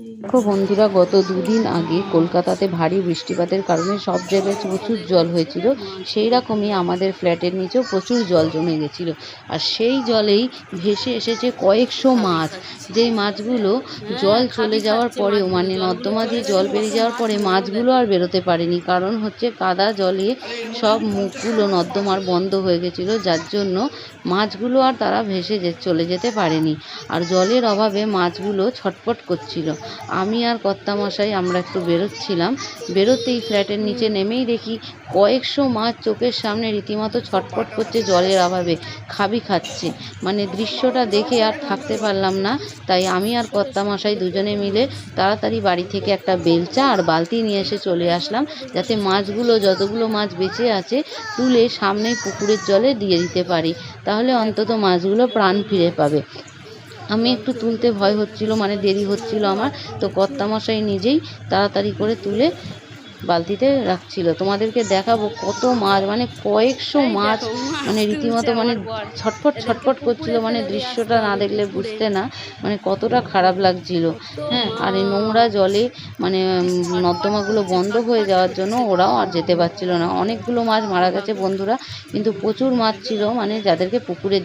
দেখো বন্ধুরা, গত দুদিন আগে কলকাতাতে ভারী বৃষ্টিপাতের কারণে সব জায়গায় প্রচুর জল হয়েছিল। সেই রকমই আমাদের ফ্ল্যাটের নিচেও প্রচুর জল জমে গেছিল। আর সেই জলেই ভেসে এসেছে কয়েকশো মাছ। যেই মাছগুলো জল চলে যাওয়ার পরেও, মানে নর্দমা দিয়ে জল বেরিয়ে যাওয়ার পরে মাছগুলো আর বেরোতে পারেনি। কারণ হচ্ছে কাদা জলে সব মুখগুলো নর্দমার বন্ধ হয়ে গেছিলো, যার জন্য মাছগুলো আর তারা ভেসে চলে যেতে পারেনি। আর জলের অভাবে মাছগুলো ছটফট করছিল। আমি আর কর্তামশাই আমরা একটু বেরোচ্ছিলাম, বেরোতেই ফ্ল্যাটের নিচে নেমেই দেখি কয়েকশো মাছ চোখের সামনে রীতিমতো ছটফট করছে জলের অভাবে, খাচ্ছে। মানে দৃশ্যটা দেখে আর থাকতে পারলাম না। তাই আমি আর কর্তামশাই দুজনে মিলে তাড়াতাড়ি বাড়ি থেকে একটা বেলচা আর বালতি নিয়ে এসে চলে আসলাম, যাতে মাছগুলো, যতগুলো মাছ বেঁচে আছে, তুলে সামনেই পুকুরের জলে দিয়ে দিতে পারি। তাহলে অন্তত মাছগুলো প্রাণ ফিরে পাবে। আমি একটু তুলতে ভয় হচ্ছিল, মানে দেরি হচ্ছিল আমার, তো কর্তামশাই নিজেই তাড়াতাড়ি করে তুলে বালতিতে রাখছিল। তোমাদেরকে দেখাবো কত মাছ, মানে কয়েকশো মাছ, মানে রীতিমতো মানে ছটফট ছটফট করছিল। মানে দৃশ্যটা না দেখলে বুঝতে না, মানে কতটা খারাপ লাগছিল। হ্যাঁ, আর এই নোংরা জলে মানে নর্দমাগুলো বন্ধ হয়ে যাওয়ার জন্য ওরাও আর যেতে পারছিল না। অনেকগুলো মাছ মারা গেছে বন্ধুরা, কিন্তু প্রচুর মাছ ছিল মানে যাদেরকে পুকুরে